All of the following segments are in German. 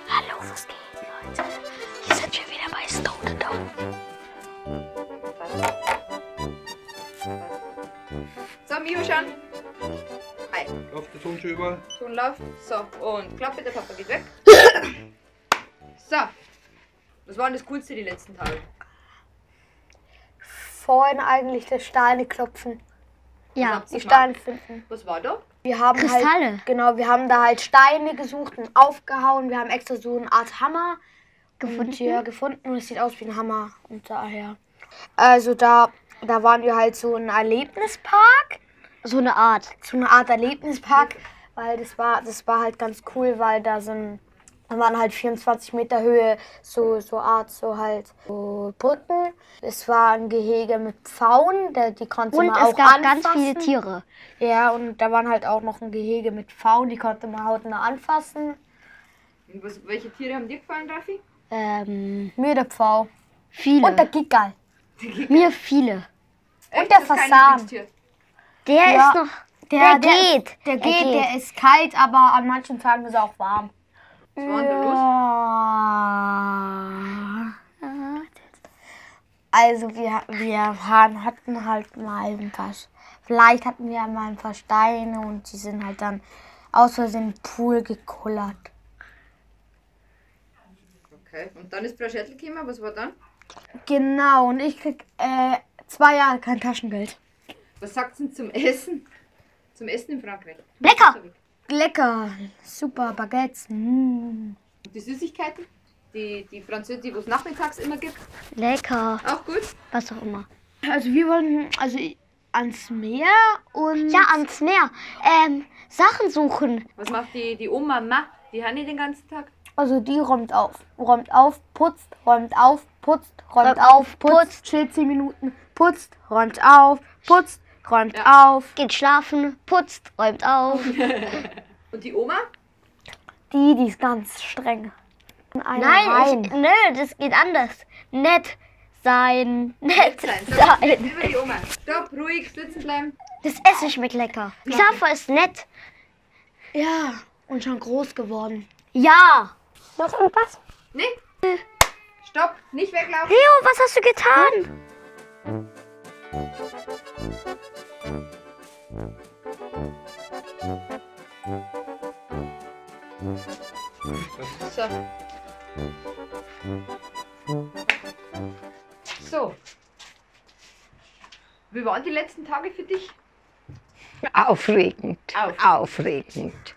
Hallo, was geht, Leute? Hier sind wir wieder bei Stone Down. So, Mio schon. Hi. Läuft der Ton schon überall? Ton läuft. So, und Klappe, der Papa geht weg. So. Was war denn das Coolste die letzten Tage? Vorhin eigentlich das Steine klopfen. Ja, Die Steine finden. Was war da? Wir haben Kristalle. halt, genau, wir haben da halt Steine gesucht und aufgehauen. Wir haben extra so eine Art Hammer gefunden und es sieht aus wie ein Hammer und daher. Also da waren wir halt so ein Erlebnispark. So eine Art. So eine Art Erlebnispark, weil das war halt ganz cool, weil da waren halt 24 Meter Höhe, so Brücken. Es war ein Gehege mit Pfauen, die konnte Und man auch es gab anfassen. ganz viele Tiere. Ja, und da waren halt auch noch ein Gehege mit Pfauen, die konnte man hautnah anfassen. Und welche Tiere haben dir gefallen, Raffi? Mir der Pfau. Viele. Und der Gigal. Mir viele. Echt? der Das ist kein Fasan. Lieblingstier. Der Ja, ist noch. Der geht. Der geht, der ist kalt, aber an manchen Tagen ist er auch warm. Was war denn da los? Also wir hatten halt mal ein paar, vielleicht hatten wir mal ein paar Steine und die sind halt dann aus Versehen in den Pool gekullert. Okay. Und dann ist Frau Schädel gekommen. Was war dann? Genau, und ich krieg 2 Jahre kein Taschengeld. Was sagt denn zum Essen? Zum Essen in Frankreich? Lecker. Lecker, super, Baguettes. Und die Süßigkeiten? Die Französische, die es nachmittags immer gibt? Lecker. Auch gut? Was auch immer. Also wir wollen ans Meer und... Ja, ans Meer. Sachen suchen. Was macht die Oma, Ma? Die haben die den ganzen Tag? Also die räumt auf, putzt, räumt auf, putzt, räumt Räumt auf, auf, putzt, chillt 10 Minuten, putzt, räumt auf, putzt, räumt auf. Geht schlafen, putzt, räumt auf. Und die Oma? Die ist ganz streng. Nein, nö, das geht anders. Nett sein, nett Sein. So, sein. über die Oma. Stopp, ruhig, sitzen bleiben. Das Essen schmeckt lecker. Xaver ist nett. Ja, und schon groß geworden. Ja. Noch irgendwas? Nee. Stopp, nicht weglaufen. Leo, was hast du getan? So. So. Wie waren die letzten Tage für dich? Aufregend, aufregend.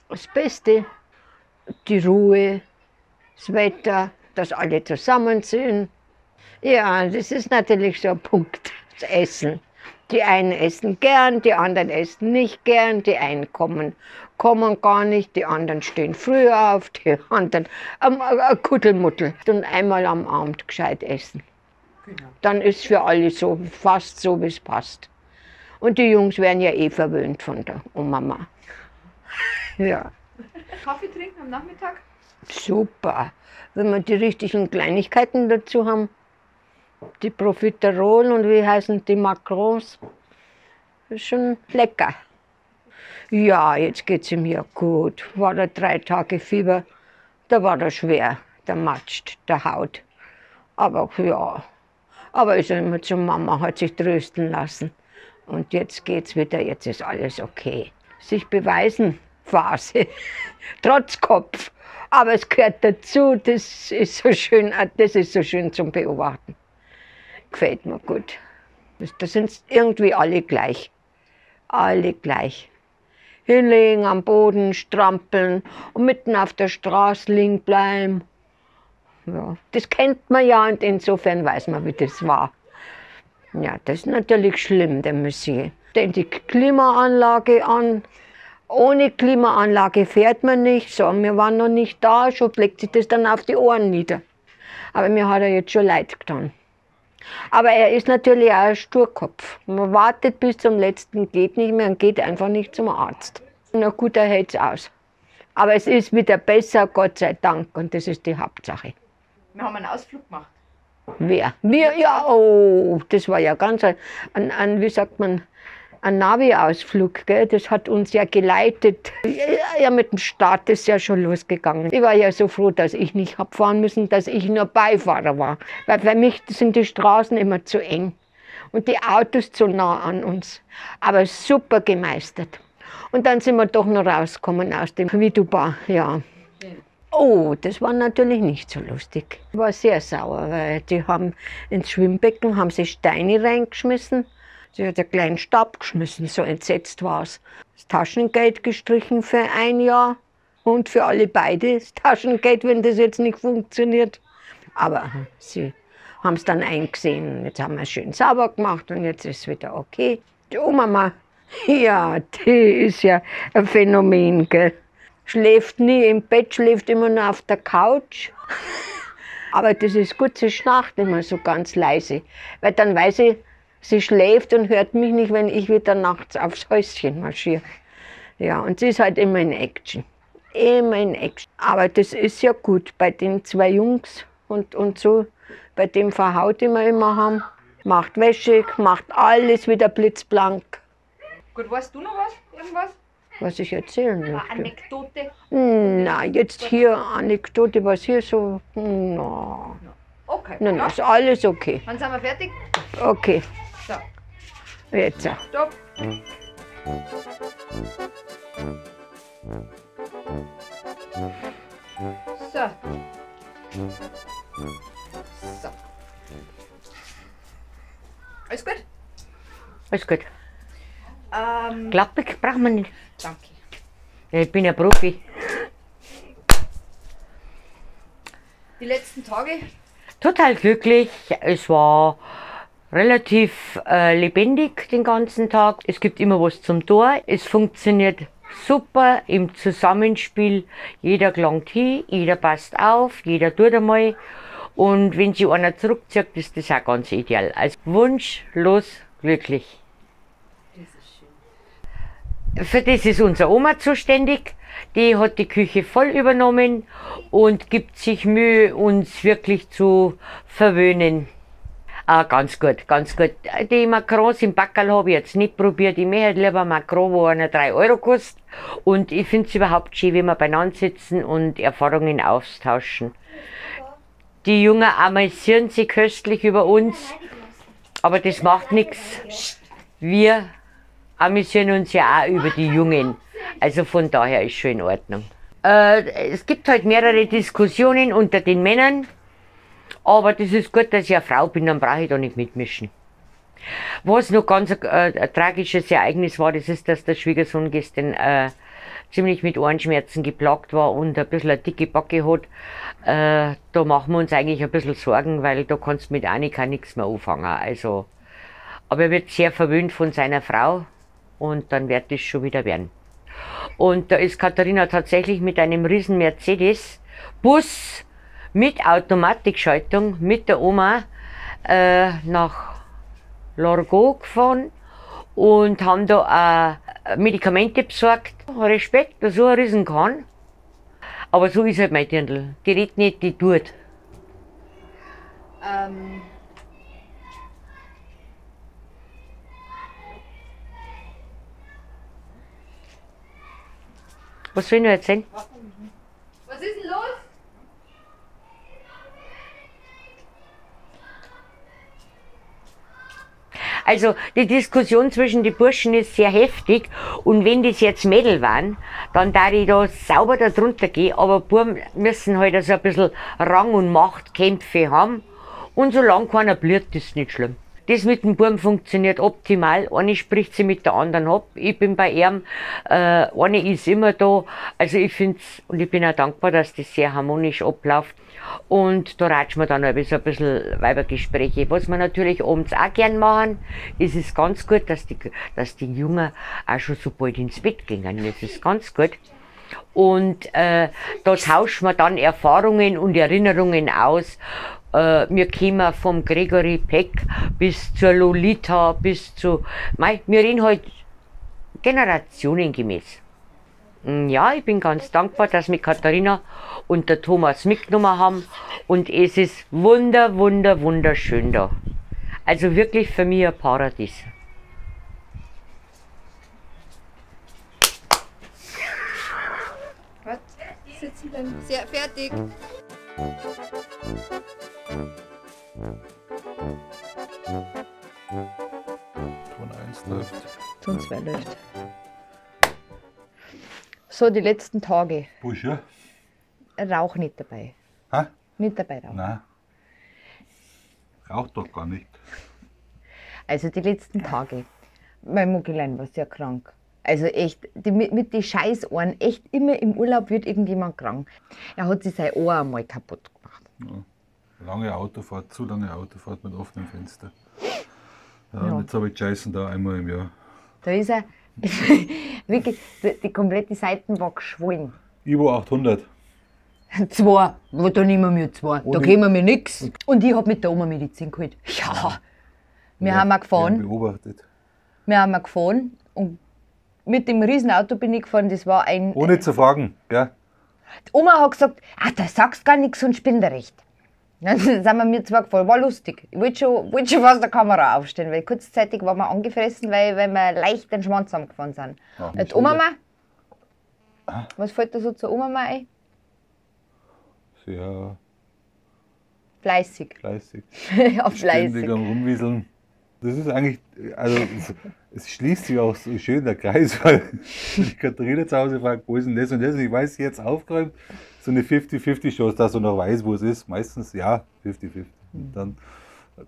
Das Beste, die Ruhe, das Wetter, dass alle zusammen sind. Ja, das ist natürlich so ein Punkt, das Essen. Die einen essen gern, die anderen essen nicht gern, die einen kommen gar nicht, die anderen stehen früher auf, die anderen Kuddelmuddel. Und einmal am Abend gescheit essen. Genau. Dann ist für alle so, fast so, wie es passt. Und die Jungs werden ja eh verwöhnt von der Mama. Ja, Kaffee trinken am Nachmittag? super. Wenn wir die richtigen Kleinigkeiten dazu haben, die Profiterol und wie heißen die Macrons, ist schon lecker. Ja, jetzt geht's ihm ja gut. War da 3 Tage Fieber, da war er schwer, der matscht, der Haut. Aber ja, aber ist immer zur Mama, hat sich trösten lassen. Und jetzt geht's wieder, jetzt ist alles okay. Sich beweisen, Phase, trotz Kopf. Aber es gehört dazu, das ist so schön zum Beobachten. Gefällt mir gut. Da sind irgendwie alle gleich. Alle gleich. Hinlegen am Boden, strampeln und mitten auf der Straße liegen bleiben. Ja, das kennt man ja und insofern weiß man, wie das war. Ja, das ist natürlich schlimm, der Monsieur. Denn die Klimaanlage an. Ohne Klimaanlage fährt man nicht. So, wir waren noch nicht da, schon legt sich das dann auf die Ohren nieder. Aber mir hat er jetzt schon leid getan. Aber er ist natürlich auch ein Sturkopf. Man wartet bis zum letzten, geht nicht mehr und geht einfach nicht zum Arzt. Na gut, er hält es aus. Aber es ist wieder besser, Gott sei Dank, und das ist die Hauptsache. Wir haben einen Ausflug gemacht. Wer? Wir, ja, oh, das war ja ganz wie sagt man, ein Navi-Ausflug, gell? Das hat uns ja geleitet. Ja, mit dem Start ist ja schon losgegangen. Ich war ja so froh, dass ich nicht hab fahren müssen, dass ich nur Beifahrer war. Weil für mich sind die Straßen immer zu eng und die Autos zu nah an uns. Aber super gemeistert. Und dann sind wir doch noch rausgekommen aus dem Viduba, ja. Oh, das war natürlich nicht so lustig. Ich war sehr sauer, weil die haben ins Schwimmbecken haben sie Steine reingeschmissen. Sie hat einen kleinen Stab geschmissen, so entsetzt war es. Das Taschengeld gestrichen für 1 Jahr und für alle beide das Taschengeld, wenn das jetzt nicht funktioniert. Aber sie haben es dann eingesehen. Jetzt haben wir es schön sauber gemacht und jetzt ist es wieder okay. Die Oma, ja, die ist ja ein Phänomen, gell. Schläft nie im Bett, schläft immer nur auf der Couch. Aber das ist gut, sie schnarcht immer so ganz leise. Weil dann weiß ich, sie schläft und hört mich nicht, wenn ich wieder nachts aufs Häuschen marschiere. Ja, und sie ist halt immer in Action. Immer in Action. Aber das ist ja gut bei den 2 Jungs und so. Bei dem Verhaut, den wir immer haben. Macht Wäsche, macht alles wieder blitzblank. Gut, weißt du noch was? Irgendwas? Was ich erzählen Eine möchte. Anekdote? Na, jetzt hier Anekdote, was hier so. Na, Okay. nein, Ja. ist alles okay. Dann sind wir fertig. Okay, So, jetzt. stopp. So. So. Alles gut? Alles gut. Ähm, Klappig braucht man nicht. danke. Ja, ich bin ja Profi. Die letzten Tage? Total glücklich. Es war relativ lebendig den ganzen Tag. Es gibt immer was zum Tor. Es funktioniert super im Zusammenspiel. Jeder gelangt hin, jeder passt auf, jeder tut einmal. Und wenn sich einer zurückzieht, ist das auch ganz ideal. Also wunschlos glücklich. Für das ist unsere Oma zuständig. Die hat die Küche voll übernommen und gibt sich Mühe, uns wirklich zu verwöhnen. Ganz gut, ganz gut. Die Macarons im Backerl habe ich jetzt nicht probiert. Ich möchte lieber Macaron, wo einer 3 Euro kostet. Und ich finde es überhaupt schön, wenn wir beieinander sitzen und Erfahrungen austauschen. Die Jungen amüsieren sich köstlich über uns, aber das macht nichts. Wir amüsieren uns ja auch über die Jungen. Also von daher ist schon in Ordnung. Es gibt halt mehrere Diskussionen unter den Männern, aber das ist gut, dass ich eine Frau bin, dann brauche ich da nicht mitmischen. Was noch ganz ein tragisches Ereignis war, das ist, dass der Schwiegersohn gestern ziemlich mit Ohrenschmerzen geplagt war und ein bisschen eine dicke Backe hat. Da machen wir uns eigentlich ein bisschen Sorgen, weil da kannst du mit Annika nichts mehr anfangen. Also, aber er wird sehr verwöhnt von seiner Frau und dann wird es schon wieder werden. Und da ist Katharina tatsächlich mit einem riesen Mercedes-Bus mit Automatikschaltung mit der Oma nach Largo gefahren und haben da Medikamente besorgt. Respekt, dass so ein Riesen kann. Aber so ist halt mein Dirndl. Die redet nicht, die tut. Was soll ich noch erzählen? Was ist denn los? Also die Diskussion zwischen den Burschen ist sehr heftig und wenn das jetzt Mädel waren, dann da ich da sauber da drunter gehen, aber Buben müssen halt also ein bisschen Rang- und Machtkämpfe haben und solange keiner blüht, ist nicht schlimm. Das mit dem Buben funktioniert optimal. Eine spricht sie mit der anderen ab. Ich bin bei ihm, eine ist immer da. Also ich finde es, und ich bin auch dankbar, dass das sehr harmonisch abläuft. Und da ratschen wir dann ein bisschen Weibergespräche. Was wir natürlich abends auch gern machen, ist es ganz gut, dass die Jungen auch schon so bald ins Bett gehen. Das ist ganz gut. Und da tauschen wir dann Erfahrungen und Erinnerungen aus. Wir kommen vom Gregory Peck bis zur Lolita, bis zu... wir reden halt generationengemäß. Ja, ich bin ganz dankbar, dass mich Katharina und der Thomas mitgenommen haben. Und es ist wunderschön da. Also wirklich für mich ein Paradies. Was? Sitzen bleiben. Sehr fertig. Ton 1 läuft. Ton 2 läuft. So, die letzten Tage. Busch, ja? Rauch nicht dabei. Hä? Nicht dabei rauchen. Nein. Raucht doch gar nicht. Also die letzten Tage. Mein Muggelein war sehr krank. Also echt, mit den Scheißohren, echt immer im Urlaub wird irgendjemand krank. Er hat sich sein Ohr einmal kaputt gemacht. Ja. Lange Autofahrt, zu lange Autofahrt mit offenem Fenster. Ja, Ja. und jetzt habe ich Jason da einmal im Jahr. Da ist er, wirklich, die komplette Seite war geschwollen. Ivo 800. 2, da nehmen wir 2, da Ohne- geben wir nichts. Und ich habe mit der Oma Medizin geholt. Ja, wir haben auch gefahren. Beobachtet. Wir haben auch gefahren und mit dem Riesenauto bin ich gefahren, das war ein... Ohne zu fragen, gell? Die Oma hat gesagt, da sagst gar nichts und bin da recht. Dann sind wir zwei gefahren, war lustig. Ich wollte schon fast der Kamera aufstellen, weil kurzzeitig waren wir angefressen, weil wir leicht den Schwanz angefahren sind. Ja, Die Oma was fällt da so zur Oma ein? Sehr Fleißig. fleißig. Ja, Ständig fleißig. am Rumwieseln. Das ist eigentlich, also es schließt sich auch so schön der Kreis, weil die Katharina zu Hause fragt, wo ist denn das und das? Und ich weiß, jetzt aufgeräumt, so eine 50-50-Chance, dass du noch weißt, wo es ist. Meistens ja, 50-50. Und dann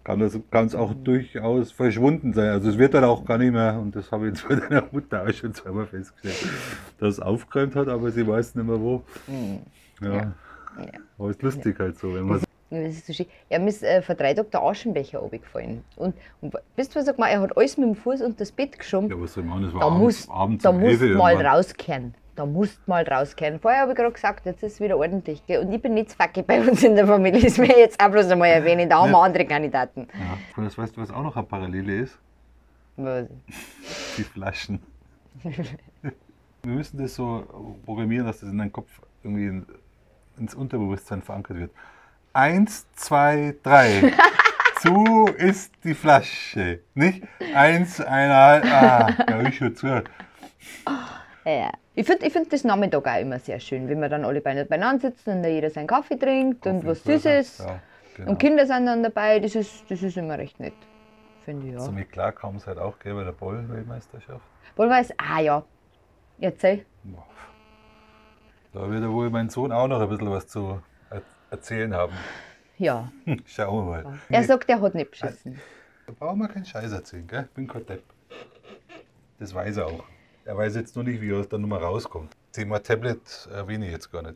kann es auch durchaus verschwunden sein. Also es wird dann auch gar nicht mehr, und das habe ich jetzt bei deiner Mutter auch schon zweimal festgestellt, dass es aufgeräumt hat, aber sie weiß nicht mehr wo. Ja. Aber es ist lustig halt so, wenn man Das ist so schön. Ja, mir ist vor 3 Tagen der Aschenbecher runtergefallen. Und wisst ihr, was er gemacht hat? Er hat alles mit dem Fuß unter das Bett geschoben. ja, was soll ich machen? Das war Da musst abends um 11 du mal irgendwann. rauskehren. Da musst du mal rauskehren. Vorher habe ich gerade gesagt, jetzt ist es wieder ordentlich. Gell? Und ich bin nicht facki bei uns in der Familie. Das will ich jetzt auch bloß einmal erwähnen. Da haben wir andere Kandidaten. Ja, das weißt du, was auch noch eine Parallele ist? Was? Die Flaschen. Wir müssen das so programmieren, dass das in deinem Kopf irgendwie ins Unterbewusstsein verankert wird. 1, 2, 3. Zu ist die Flasche. Nicht? 1, 1,5. Ja, ich schon zu. Ja. Ich find das Nachmittag auch immer sehr schön, wenn wir dann alle beieinander sitzen und da jeder seinen Kaffee trinkt und was Süßes. Ja, genau. Und Kinder sind dann dabei. Das ist immer recht nett. Finde ich, ja. So mit klar kam es halt auch gell, bei der Ball-Weltmeisterschaft. Wohlweis, ja. Erzähl. Da wird ja wohl mein Sohn auch noch ein bisschen was zu erzählen haben. Ja. Schauen wir mal. Er sagt, er hat nicht beschissen. Da brauchen wir keinen Scheiß erzählen, gell? Ich bin kein Depp. Das weiß er auch. Er weiß jetzt nur nicht, wie er aus der Nummer rauskommt. Thema Tablet erwähne ich jetzt gar nicht.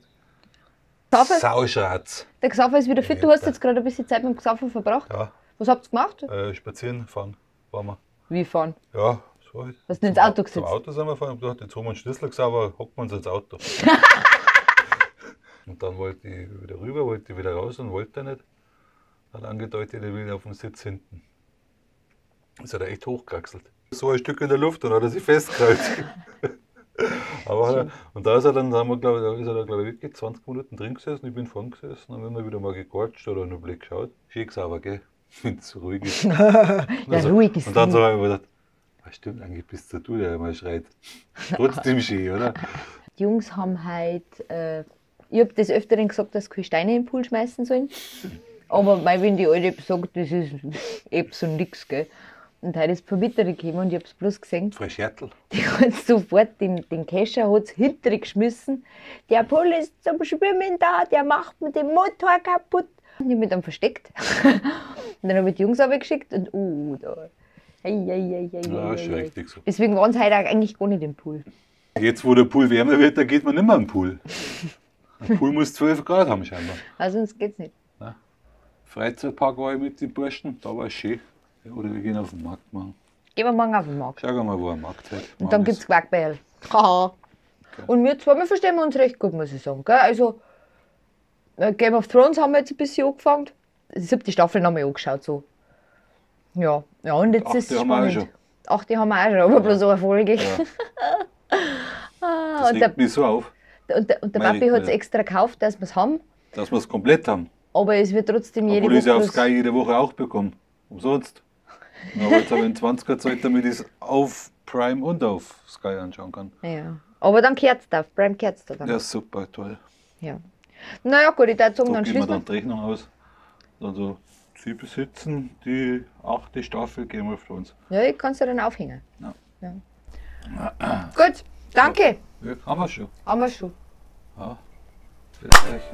Xaver, Sauschatz. der Xaver ist wieder fit. Du hast jetzt gerade ein bisschen Zeit mit dem Xaver verbracht. Ja, Was habt ihr gemacht? spazieren fahren waren wir. Wie fahren? Ja, so halt. Hast du ins Auto Zum gesetzt? Auto sind wir gefahren und gesagt, jetzt haben wir einen Schlüssel Xaver, hocken wir uns ins Auto. Und dann wollte ich wieder rüber, wollte ich wieder raus und wollte er nicht. Hat angedeutet, er will auf dem Sitz hinten. Ist er da echt hochgekraxelt. So ein Stück in der Luft und hat er sich festgehalten. Und da ist er dann, glaube ich, wirklich 20 Minuten drin gesessen, ich bin vorn gesessen und wenn er wieder mal gequatscht oder nur Blick geschaut. Schön aber, gell? Wenn es ruhig ist. Ruhig ist Und dann lieb. so habe ich mir gedacht, stimmt, eigentlich bist du, der immer schreit. Trotzdem schön, oder? Die Jungs haben halt, ich habe des Öfteren gesagt, dass sie keine Steine in den Pool schmeißen sollen. Aber weil, wenn die Alte sagt, das ist eben so nix, gell. Und heute ist die Vermieterin gekommen und ich habe es bloß gesehen. Zwei Schertel. Die hat sofort den Kescher hat's hinter geschmissen. Der Pool ist zum Schwimmen da, der macht mir den Motor kaputt. Und ich habe mich dann versteckt. Und dann habe ich die Jungs geschickt und da. Ja, ist schon Ei. richtig so. Deswegen waren sie heute eigentlich gar nicht im Pool. Jetzt, wo der Pool wärmer wird, da geht man nicht mehr in den Pool. Der Pool muss 12 Grad haben scheinbar. Also sonst geht's nicht. Freizeitpark war ich mit den Burschen, da war es schön. Ja, oder wir gehen auf den Markt machen. Gehen wir morgen auf den Markt. Schau mal, wo ein Markt hat. Und dann gibt es Quackbeil. Haha. Und wir zwei, wir verstehen uns recht gut, muss ich sagen. Gell? Also, Game of Thrones haben wir jetzt ein bisschen angefangen. Die 7. Staffel haben wir angeschaut. So. Ja, und jetzt ist es Die haben wir auch spannend. 8 haben wir auch schon, aber bloß eine Folge. Ja. Ja, Das und der, regt mich so auf, und der Meine Papi hat es Güte. extra gekauft, dass wir es haben. dass wir es komplett haben. Aber es wird trotzdem jede Obwohl ich es ja Woche. auf Sky jede Woche auch bekomme. Umsonst. Aber jetzt habe ich einen 20er gezahlt, damit ich es auf Prime und auf Sky anschauen kann. Ja. Aber dann kehrt es auf Prime kehrt es da dann. Ja, super, toll. Ja. Naja, gut, ich würde sagen, Da dann geben wir schließen wir. dann die Rechnung aus. Also, Sie besitzen die 8. Staffel Game of Thrones. Ja, ich kann es ja dann aufhängen. Ja. Ja. Gut, danke. Ja, haben wir schon. Haben wir schon. Ja. Vielleicht.